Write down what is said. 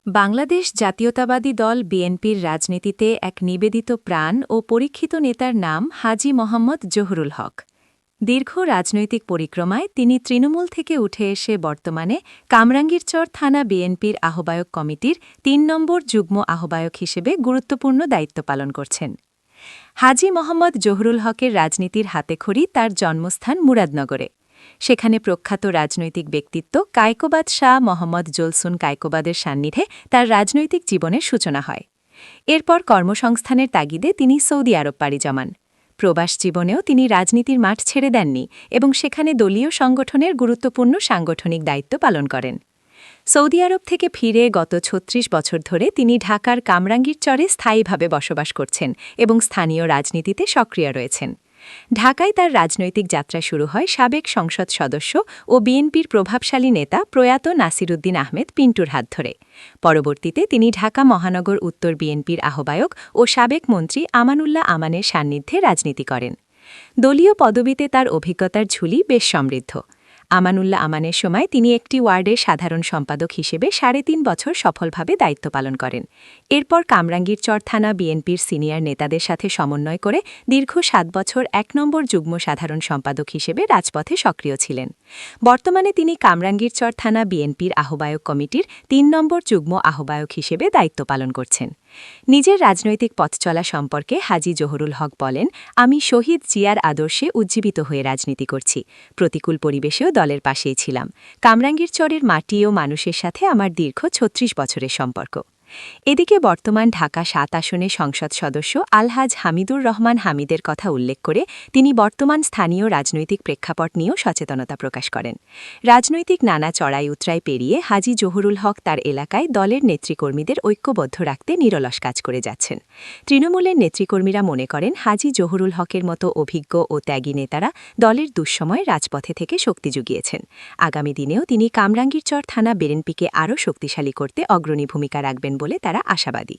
বাংলাদেশ জাতীয়তাবাদী দল বিএনপির রাজনীতিতে এক নিবেদিত প্রাণ ও পরীক্ষিত নেতার নাম হাজী মোহাম্মদ জহুরুল হক। দীর্ঘ রাজনৈতিক পরিক্রমায় তিনি তৃণমূল থেকে উঠে এসে বর্তমানে কামরাঙ্গীরচর থানা বিএনপির আহ্বায়ক কমিটির ৩ নম্বর যুগ্ম আহ্বায়ক হিসেবে গুরুত্বপূর্ণ দায়িত্ব পালন করছেন। হাজী মোহাম্মদ জহুরুল হকের রাজনীতির হাতেখড়ি তার জন্মস্থান মুরাদনগরে। সেখানে প্রখ্যাত রাজনৈতিক ব্যক্তিত্ব কায়কোবাদ শাহ মোহাম্মদ জলসুন কায়কোবাদের সান্নিধ্যে তার রাজনৈতিক জীবনের সূচনা হয়। এরপর কর্মসংস্থানের তাগিদে তিনি সৌদি আরব পাড়ি জমান। প্রবাস জীবনেও তিনি রাজনীতির মাঠ ছেড়ে দেননি এবং সেখানে দলীয় সংগঠনের গুরুত্বপূর্ণ সাংগঠনিক দায়িত্ব পালন করেন। সৌদি আরব থেকে ফিরে গত ৩৬ বছর ধরে তিনি ঢাকার কামরাঙ্গীরচরে স্থায়ীভাবে বসবাস করছেন এবং স্থানীয় রাজনীতিতে সক্রিয় রয়েছেন। ঢাকায় তার রাজনৈতিক যাত্রা শুরু হয় সাবেক সংসদ সদস্য ও বিএনপির প্রভাবশালী নেতা প্রয়াত নাসিরুদ্দিন আহমেদ পিন্টুর হাত ধরে। পরবর্তীতে তিনি ঢাকা মহানগর উত্তর বিএনপির আহ্বায়ক ও সাবেক মন্ত্রী আমানুল্লাহ আমানের সান্নিধ্যে রাজনীতি করেন। দলীয় পদবিতে তার অভিজ্ঞতার ঝুলি বেশ সমৃদ্ধ। আমানুল্লাহ আমানের সময় তিনি একটি ওয়ার্ডের সাধারণ সম্পাদক হিসেবে ৩.৫ বছর সফলভাবে দায়িত্ব পালন করেন। এরপর কামরাঙ্গীরচর থানা বিএনপির সিনিয়র নেতাদের সাথে সমন্বয় করে দীর্ঘ ৭ বছর ১ নম্বর যুগ্ম সাধারণ সম্পাদক হিসেবে রাজপথে সক্রিয় ছিলেন। বর্তমানে তিনি কামরাঙ্গীরচর থানা বিএনপির আহ্বায়ক কমিটির ৩ নম্বর যুগ্ম আহ্বায়ক হিসেবে দায়িত্ব পালন করছেন। নিজের রাজনৈতিক পথ চলা সম্পর্কে হাজী জহুরুল হক বলেন, আমি শহীদ জিয়ার আদর্শে উজ্জীবিত হয়ে রাজনীতি করছি। প্রতিকূল পরিবেশেও দলের পাশেই ছিলাম। কামরাঙ্গীরচরের মাটি ও মানুষের সাথে আমার দীর্ঘ ৩৬ বছরের সম্পর্ক। এদিকে বর্তমান ঢাকা ৭ আসনে সংসদ সদস্য আলহাজ হামিদুর রহমান হামিদের কথা উল্লেখ করে তিনি বর্তমান স্থানীয় রাজনৈতিক প্রেক্ষাপট নিয়েও সচেতনতা প্রকাশ করেন। রাজনৈতিক নানা চড়াই উতরাই পেরিয়ে হাজী জহুরুল হক তার এলাকায় দলের নেতৃকর্মীদের ঐক্যবদ্ধ রাখতে নিরলস কাজ করে যাচ্ছেন। তৃণমূলের নেতৃকর্মীরা মনে করেন হাজী জহুরুল হকের মতো অভিজ্ঞ ও ত্যাগী নেতারা দলের দুঃসময়ে রাজপথে থেকে শক্তি জুগিয়েছেন। আগামী দিনেও তিনি কামরাঙ্গীরচর থানা বিএনপিকে আরও শক্তিশালী করতে অগ্রণী ভূমিকা রাখবেন বলে তারা আশাবাদী।